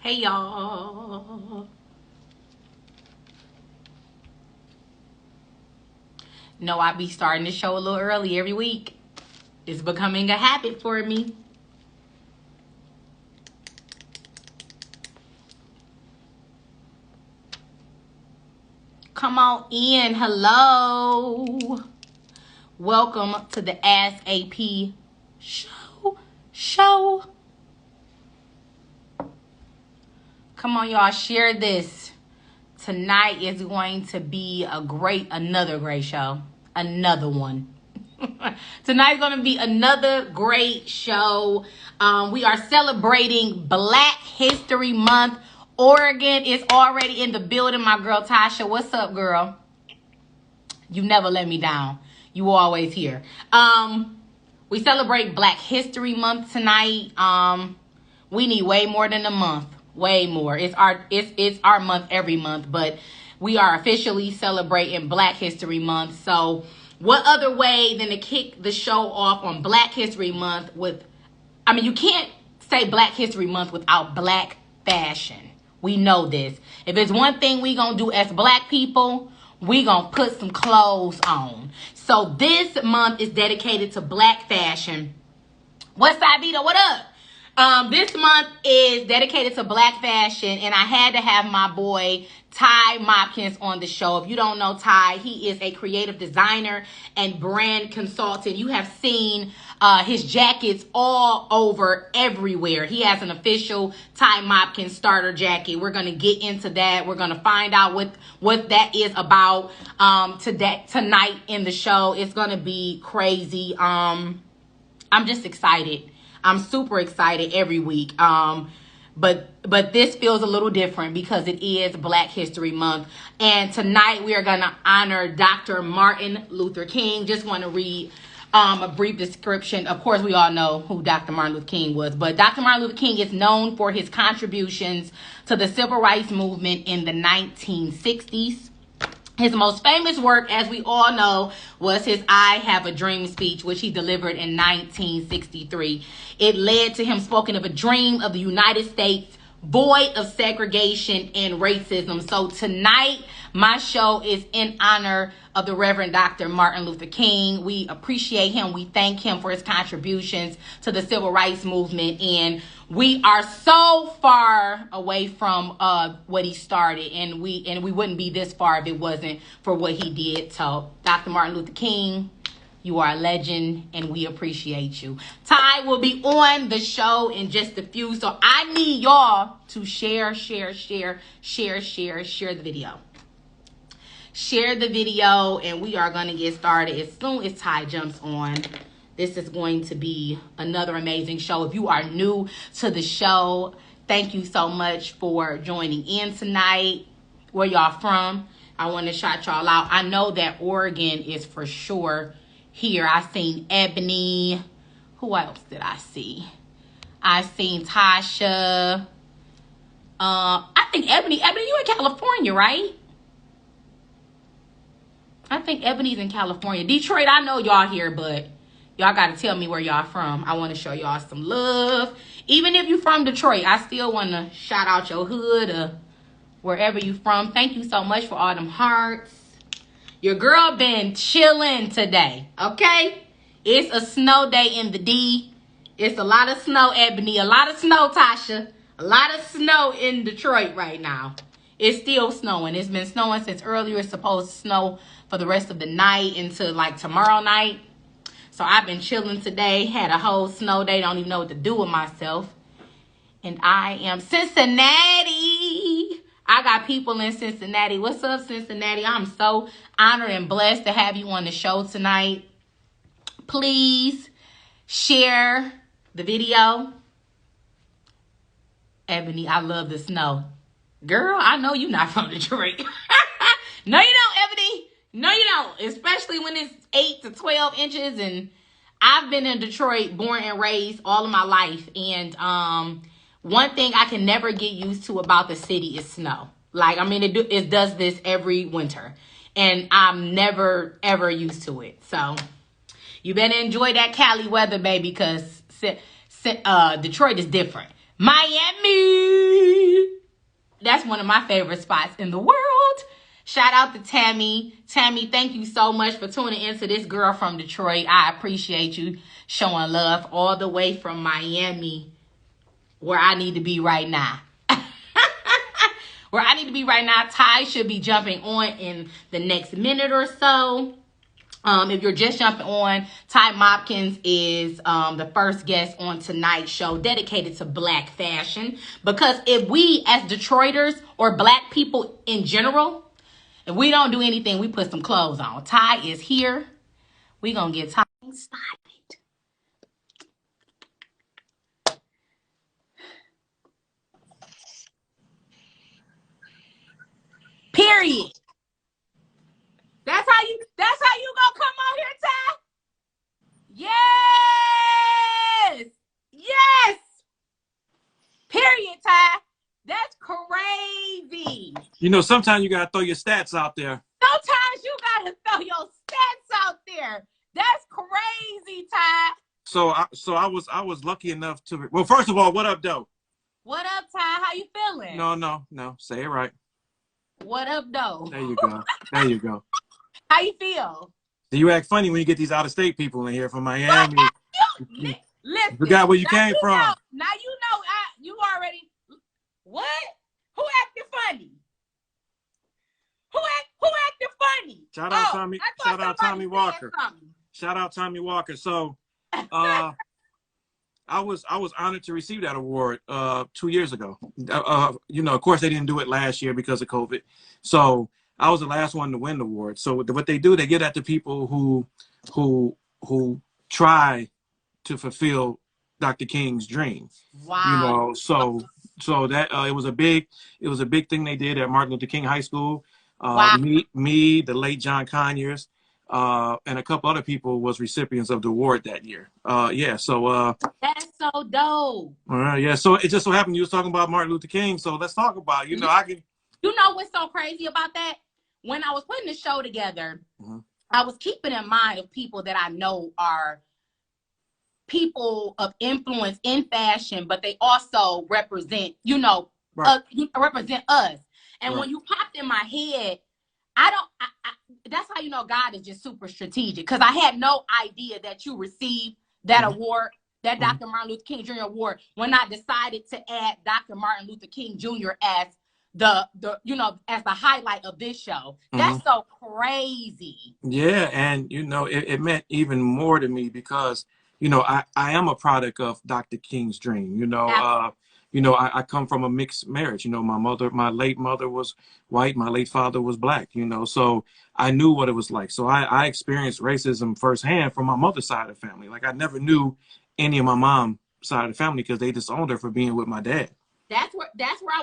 Hey y'all. No, I be starting the show a little early every week. It's becoming a habit for me. Come on in. Hello. Welcome to the AskAP show. Come on, y'all. Share this. Tonight is going to be another great show. Another one. Tonight's going to be another great show. We are celebrating Black History Month. Oregon is already in the building. My girl Tasha, what's up, girl? You never let me down. You always here. We celebrate Black History Month tonight. We need way more than a month. Way more. It's our month every month, but we are officially celebrating Black History Month. So what other way than to kick the show off on Black History Month you can't say Black History Month without Black fashion. We know this. If it's one thing we gonna do as Black people, we gonna put some clothes on. So this month is dedicated to Black fashion. What's up, Vito? What up? This month is dedicated to Black fashion, and I had to have my boy Ty Mopkins on the show. If you don't know Ty, he is a creative designer and brand consultant. You have seen his jackets all over everywhere. He has an official Ty Mopkins starter jacket. We're going to get into that. We're going to find out what that is about tonight in the show. It's going to be crazy. I'm just excited. I'm super excited every week. But this feels a little different because it is Black History Month. And tonight we are going to honor Dr. Martin Luther King. Just want to read a brief description. Of course, we all know who Dr. Martin Luther King was. But Dr. Martin Luther King is known for his contributions to the civil rights movement in the 1960s. His most famous work, as we all know, was his I Have a Dream speech, which he delivered in 1963. It led to him speaking of a dream of the United States void of segregation and racism. So tonight, my show is in honor of the Reverend Dr. Martin Luther King. We appreciate him. We thank him for his contributions to the civil rights movement. And we are so far away from what he started. And we wouldn't be this far if it wasn't for what he did. So Dr. Martin Luther King, you are a legend, and we appreciate you. Ty will be on the show in just a few. So I need y'all to share the video. Share the video, and we are going to get started as soon as Ty jumps on. This is going to be another amazing show. If you are new to the show, thank you so much for joining in tonight. Where y'all from? I want to shout y'all out. I know that Oregon is for sure here. I seen Ebony. Who else did I see? I seen Tasha. I think Ebony, you in California, right? I think Ebony's in California. Detroit, I know y'all here, but y'all got to tell me where y'all from. I want to show y'all some love. Even if you from Detroit, I still want to shout out your hood or wherever you from. Thank you so much for all them hearts. Your girl been chilling today, okay? It's a snow day in the D. It's a lot of snow, Ebony. A lot of snow, Tasha. A lot of snow in Detroit right now. It's still snowing. It's been snowing since earlier. It's supposed to snow for the rest of the night into like tomorrow night. So I've been chilling today. Had a whole snow day. Don't even know what to do with myself. And I am Cincinnati. I got people in Cincinnati. What's up, Cincinnati? I'm so honored and blessed to have you on the show tonight. Please share the video. Ebony, I love the snow. Girl, I know you're not from Detroit. No, you don't, Ebony. No, you don't. Especially when it's 8 to 12 inches. And I've been in Detroit, born and raised all of my life. And one thing I can never get used to about the city is snow. Like, I mean, it does this every winter. And I'm never, ever used to it. So you better enjoy that Cali weather, baby, because Detroit is different. Miami. That's one of my favorite spots in the world. Shout out to Tammy. Tammy, thank you so much for tuning into this girl from Detroit. I appreciate you showing love all the way from Miami, where I need to be right now. Where I need to be right now. Ty should be jumping on in the next minute or so. If you're just jumping on, Ty Mopkins is the first guest on tonight's show dedicated to Black fashion. Because if we as Detroiters or Black people in general, if we don't do anything, we put some clothes on. Ty is here. We gonna get Ty started. Period. That's how you gonna come on here, Ty? Yes! Yes! Period, Ty. That's crazy. You know, sometimes you gotta throw your stats out there. Sometimes you gotta throw your stats out there. That's crazy, Ty. So I was lucky enough to. Well, first of all, what up, though? What up, Ty? How you feeling? No. Say it right. What up, though? There you go. There you go. How you feel? Do you act funny when you get these out-of-state people in here from Miami? Listen. Forgot where you came from. Now you know. You already. What? Who acted funny? Who acted funny? Shout out Tommy. Shout out Tommy Walker. Shout out Tommy Walker. So, I was honored to receive that award 2 years ago. You know, of course, they didn't do it last year because of COVID. So I was the last one to win the award. So what they do, they give that to people who try to fulfill Dr. King's dream. Wow. You know, so that it was a big thing they did at Martin Luther King High School. Wow. Me, the late John Conyers, and a couple other people was recipients of the award that year. Yeah, so that's so dope. Yeah, so it just so happened you was talking about Martin Luther King, so let's talk about, you know, You know what's so crazy about that? When I was putting the show together, I was keeping in mind of people that I know are people of influence in fashion, but they also represent, you know, represent us. And when you popped in my head, that's how you know God is just super strategic. Because I had no idea that you received that award, that Dr. Martin Luther King Jr. Award, when I decided to add Dr. Martin Luther King Jr. as the you know, as the highlight of this show. That's so crazy. Yeah, and you know, it meant even more to me because, you know, I am a product of Dr. King's dream. You know, I come from a mixed marriage. You know, my late mother was white, my late father was Black, you know, so I knew what it was like. So I experienced racism firsthand from my mother's side of the family. Like I never knew any of my mom's side of the family because they disowned her for being with my dad. This is where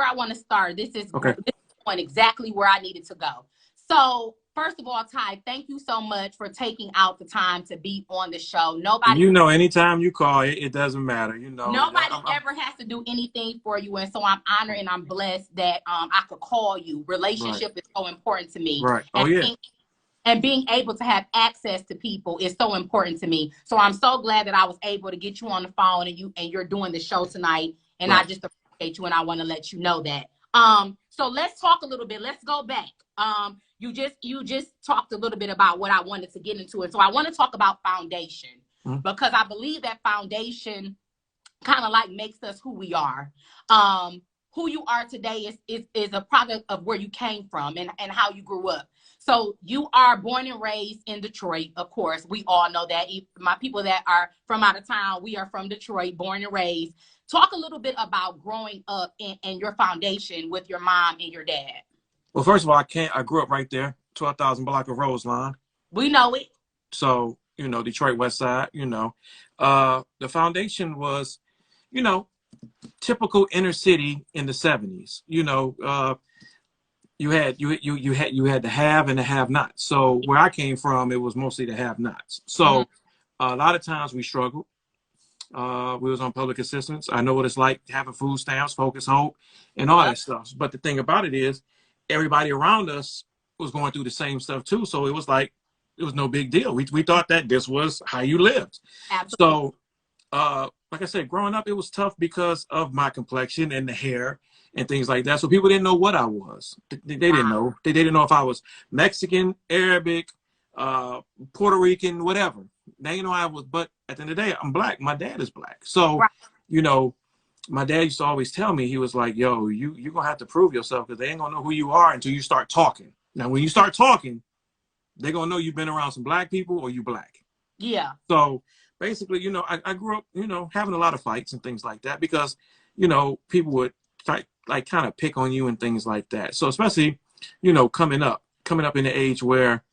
I want to start. This is point exactly where I needed to go. So first of all, Ty, thank you so much for taking out the time to be on the show. Nobody, you know, anytime you call, it doesn't matter. You know, nobody ever has to do anything for you, and so I'm honored and I'm blessed that I could call you. Relationship is so important to me. Right. And being able to have access to people is so important to me. So I'm so glad that I was able to get you on the phone and you're doing the show tonight. And I just appreciate you, and I want to let you know that. So let's talk a little bit. Let's go back. You just talked a little bit about what I wanted to get into. And so I want to talk about foundation because I believe that foundation kind of like makes us who we are. Who you are today is a product of where you came from and how you grew up. So you are born and raised in Detroit, of course. We all know that. My people that are from out of town, we are from Detroit, born and raised. Talk a little bit about growing up and your foundation with your mom and your dad. Well, first of all, I grew up right there, 12,000 block of Roseline. We know it. So, you know, Detroit West Side, you know. The foundation was, you know, typical inner city in the 70s. You know, you had the have and the have-nots. So where I came from, it was mostly the have-nots. So a lot of times we struggled. We was on public assistance. I know what it's like having food stamps, Focus Hope, and all that stuff. But the thing about it is, everybody around us was going through the same stuff too. So it was like, it was no big deal. We thought that this was how you lived. Absolutely. So like I said, growing up, it was tough because of my complexion and the hair and things like that. So people didn't know what I was. They didn't know. They didn't know if I was Mexican, Arabic, Puerto Rican, whatever. They didn't know I was. But at the end of the day, I'm black. My dad is black. So, you know, my dad used to always tell me, he was like, yo, you're going to have to prove yourself because they ain't going to know who you are until you start talking. Now, when you start talking, they're going to know you've been around some black people or you black. Yeah. So basically, you know, I grew up, you know, having a lot of fights and things like that because, you know, people would like kind of pick on you and things like that. So especially, you know, coming up in the age where,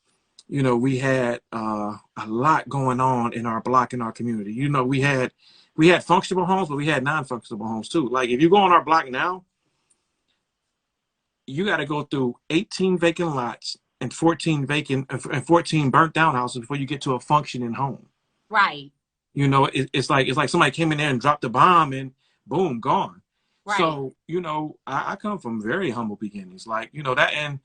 you know, we had a lot going on in our block, in our community. You know, we had functional homes, but we had non-functional homes too. Like if you go on our block now, you got to go through 18 vacant lots and 14 burnt down houses before you get to a functioning home. Right. You know, it's like somebody came in there and dropped a bomb and boom, gone. Right. So, you know, I come from very humble beginnings. Like, you know, that, and,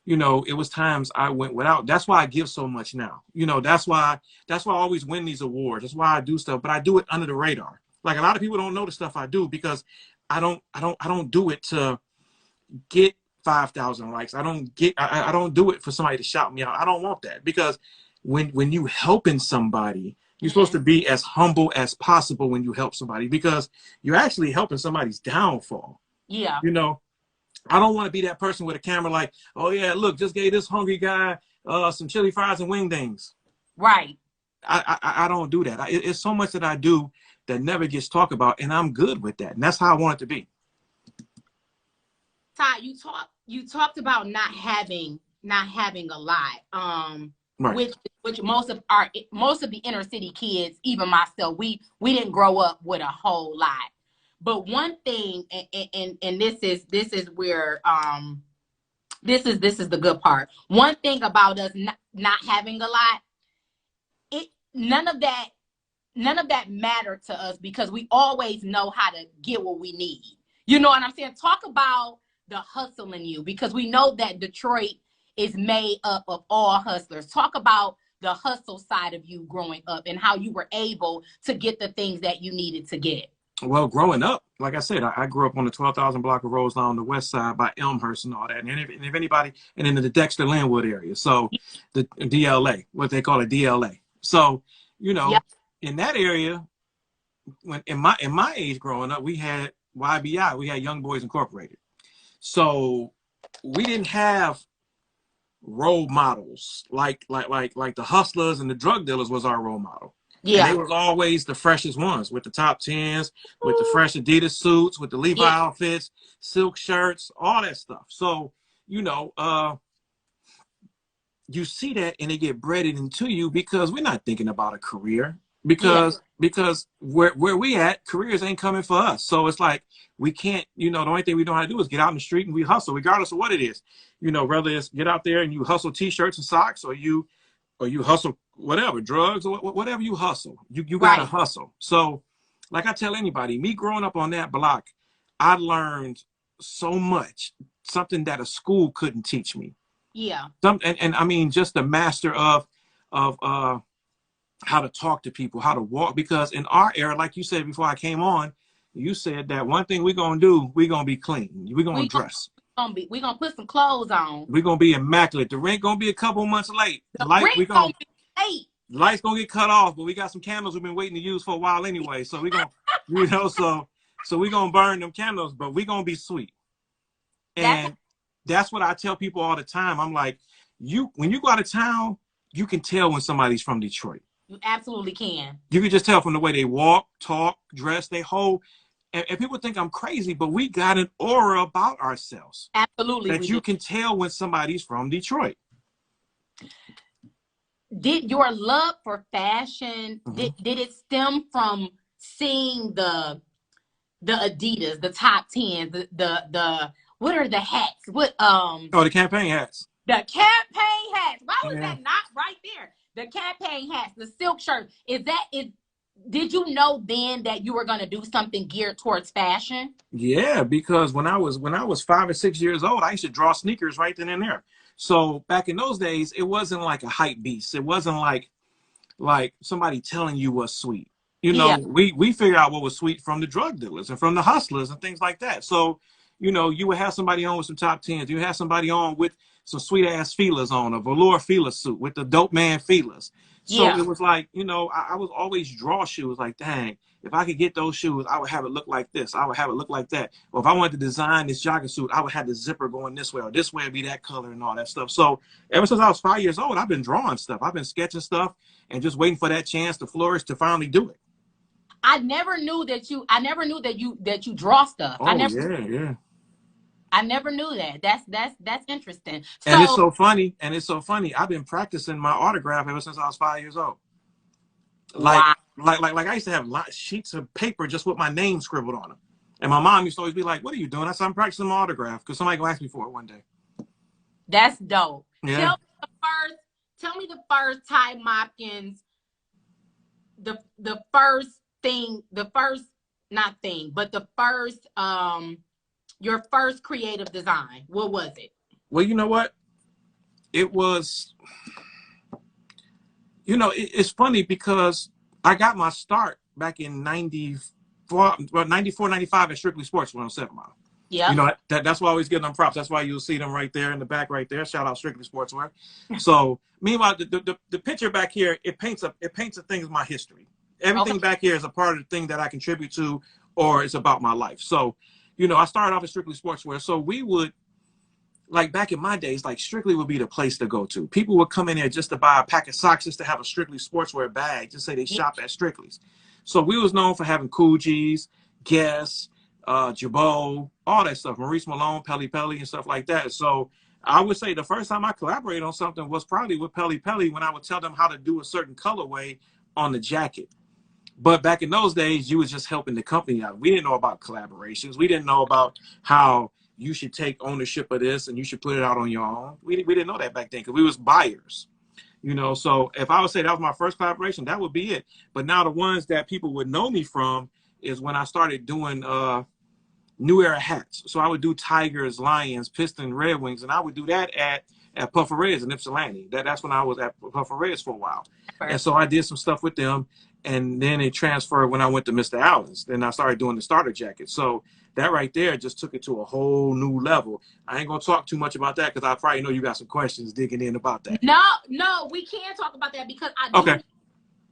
you know, it was times I went without. That's why I give so much now. You know, that's why I always win these awards. That's why I do stuff, but I do it under the radar. Like a lot of people don't know the stuff I do because I don't do it to get 5,000 likes. I don't do it for somebody to shout me out. I don't want that because when you helping somebody, you're supposed to be as humble as possible when you help somebody because you're actually helping somebody's downfall. Yeah. You know, I don't want to be that person with a camera like, oh yeah, look, just gave this hungry guy some chili fries and wingdings. Right. I don't do that. It's so much that I do that never gets talked about, and I'm good with that. And that's how I want it to be. Ty, you talked about not having a lot. Right. Which most of the inner city kids, even myself, we didn't grow up with a whole lot. But one thing, and this is where this is the good part. One thing about us not having a lot, none of that mattered to us because we always know how to get what we need. You know what I'm saying? Talk about the hustle in you because we know that Detroit is made up of all hustlers. Talk about the hustle side of you growing up and how you were able to get the things that you needed to get. Well, growing up, like I said, I grew up on the 12,000 block of Roseline on the west side by Elmhurst and all that. And if anybody, and in the Dexter Linwood area. So the DLA, what they call a DLA. So, you know, in that area, when in my age growing up, we had YBI, we had Young Boys Incorporated. So we didn't have role models like the hustlers and the drug dealers was our role model. Yeah, and they was always the freshest ones with the top 10s, with the fresh Adidas suits, with the Levi outfits, silk shirts, all that stuff. So, you know, you see that and they get bred into you because we're not thinking about a career because where we at, careers ain't coming for us. So it's like we can't, you know, the only thing we know how to do is get out in the street and we hustle regardless of what it is. You know, whether it's get out there and you hustle t-shirts and socks or you hustle whatever, drugs or whatever you hustle. You got to hustle. So like I tell anybody, me growing up on that block, I learned so much, something that a school couldn't teach me. Yeah. And I mean, just the master of how to talk to people, how to walk, because in our era, like you said before I came on, you said that one thing we're going to do, we're going to be clean. We're going to dress. We're going to put some clothes on. We're going to be immaculate. The rent going to be a couple months late. The rent going to be late. Light's going to get cut off, but we got some candles we've been waiting to use for a while anyway. So we're going to, you know, so we're going to burn them candles, but we're going to be sweet. And that's what I tell people all the time. I'm like, when you go out of town, you can tell when somebody's from Detroit. You absolutely can. You can just tell from the way they walk, talk, dress, they hold. And people think I'm crazy, but we got an aura about ourselves. Absolutely. That you can tell when somebody's from Detroit. Did your love for fashion, did it stem from seeing the Adidas, the top 10, the what are the hats? The campaign hats. The campaign hats. Why was that not right there? The campaign hats, the silk shirt. Did you know then that you were going to do something geared towards fashion? Yeah, because when I was 5 or 6 years old, I used to draw sneakers right then and there. So back in those days, it wasn't like a hype beast. It wasn't like somebody telling you what's sweet. You Yeah. know, we figure out what was sweet from the drug dealers and from the hustlers and things like that. So, you know, you would have somebody on with some top tens. You have somebody on with some sweet ass feelers on, a velour feeler suit with the dope man feelers. So Yeah. it was like, you know, I was always draw shoes like, dang, if I could get those shoes, I would have it look like this. I would have it look like that. Or if I wanted to design this jogging suit, I would have the zipper going this way, or this way would be that color and all that stuff. So ever since I was 5 years old, I've been drawing stuff. I've been sketching stuff and just waiting for that chance to flourish to finally do it. I never knew that you draw stuff. Oh yeah, yeah. I never knew that. That's interesting. And it's So so funny. And it's so funny. I've been practicing my autograph ever since I was 5 years old. Like, wow. like I used to have sheets of paper just with my name scribbled on them. And my mom used to always be like, "What are you doing?" I said, "I'm practicing my autograph because somebody gonna ask me for it one day." That's dope. Yeah. Tell me the first Ty Mopkins, the first thing, the first not thing, but the first your first creative design. What was it? Well, you know what? It was, you know, it's funny because I got my start back in 94, 95 at Strictly Sports 107 Mile. Yeah. You know, that's why I always give them props. That's why you'll see them right there in the back right there. Shout out Strictly Sportswear. So meanwhile, the picture back here, it paints a thing of my history. Everything back here is a part of the thing that I contribute to, or it's about my life. So, you know, I started off at Strictly Sportswear. So we would, like back in my days, like Strictly would be the place to go to. People would come in there just to buy a pack of socks, just to have a Strictly Sportswear bag, just say they shop at Strictly's. So we was known for having Coogis, Guess, Jabot, all that stuff, Maurice Malone, Pelly Pelly, and stuff like that. So I would say the first time I collaborated on something was probably with Pelly Pelly when I would tell them how to do a certain colorway on the jacket. But back in those days, you was just helping the company out. We didn't know about collaborations. We didn't know about how you should take ownership of this and you should put it out on your own. We didn't know that back then because we was buyers. You know, so if I would say that was my first collaboration, that would be it. But now the ones that people would know me from is when I started doing New Era hats. So I would do Tigers, Lions, Pistons, Red Wings, and I would do that at Puffer Reds in Ypsilanti. That's when I was at Puffer Reds for a while. And so I did some stuff with them, and then it transferred when I went to Mr. Allen's. Then I started doing the starter jacket. So that right there just took it to a whole new level. I ain't gonna talk too much about that because I probably know you got some questions digging in about that. No, we can talk about that because I do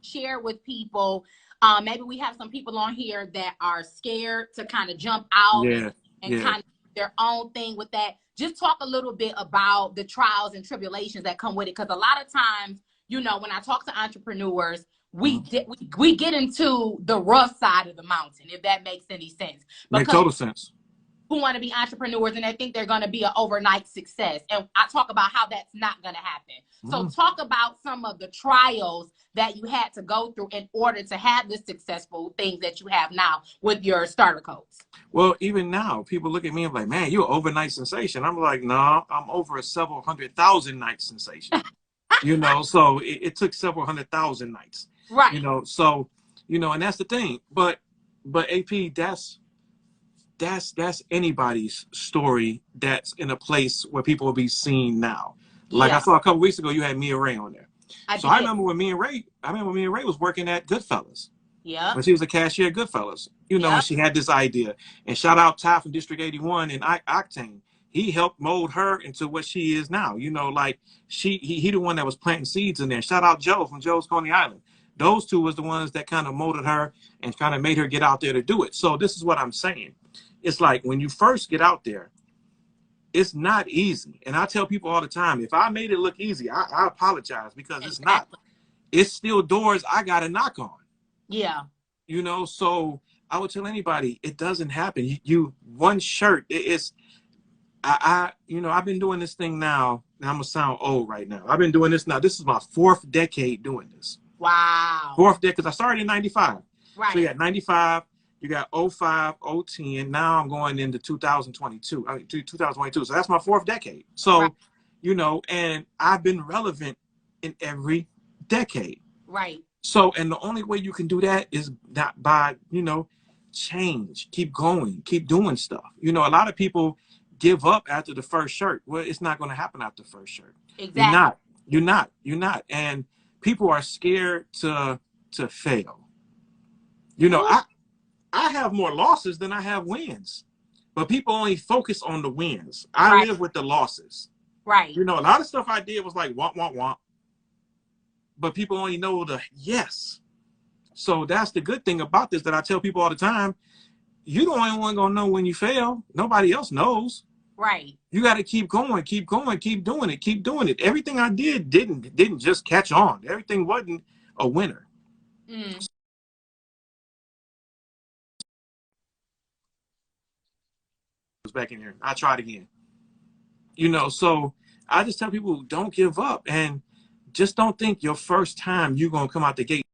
share with people. Maybe we have some people on here that are scared to kind of jump out and kind of do their own thing with that. Just talk a little bit about the trials and tribulations that come with it. Because a lot of times, you know, when I talk to entrepreneurs, we get into the rough side of the mountain, if that makes any sense. Makes total sense. Who want to be entrepreneurs and they think they're going to be an overnight success. And I talk about how that's not going to happen. So talk about some of the trials that you had to go through in order to have the successful things that you have now with your starter coats. Well, even now, people look at me and like, man, you're an overnight sensation. I'm like, no, I'm over a several 100,000 night sensation. You know, so it took several 100,000 nights. Right. You know, so, you know, and that's the thing. But AP, that's anybody's story that's in a place where people will be seen now. Like I saw a couple weeks ago, you had Mia Ray on there. I remember when Mia Ray was working at Goodfellas. Yeah. When she was a cashier at Goodfellas. You know, when she had this idea. And shout out Ty from District 81 and Octane. He helped mold her into what she is now. You know, like he the one that was planting seeds in there. Shout out Joe from Joe's Coney Island. Those two was the ones that kind of molded her and kind of made her get out there to do it. So this is what I'm saying. It's like when you first get out there, it's not easy. And I tell people all the time, if I made it look easy, I apologize because it's not. It's still doors I got to knock on. Yeah. You know, so I would tell anybody, it doesn't happen. You one shirt, you know, I've been doing this thing now. I'm going to sound old right now. I've been doing this now. This is my 4th decade doing this. Wow. 4th decade, because I started in 95. Right. So you got 95. You got 05, 010. Now I'm going into 2022. 2022. So that's my 4th decade. So, you know, and I've been relevant in every decade. Right. So, and the only way you can do that is not by, you know, change, keep going, keep doing stuff. You know, a lot of people give up after the first shirt. Well, it's not going to happen after the first shirt. Exactly. You're not. And people are scared to fail. You know, I have more losses than I have wins, but people only focus on the wins. I live with the losses. Right. You know, a lot of stuff I did was like womp womp womp, but people only know the yes. So that's the good thing about this that I tell people all the time. You the only one gonna know when you fail. Nobody else knows. Right. You got to keep going, keep going, keep doing it, keep doing it. Everything I did didn't just catch on. Everything wasn't a winner. Back in here, I tried again. You know, so I just tell people don't give up and just don't think your first time you're gonna come out the gate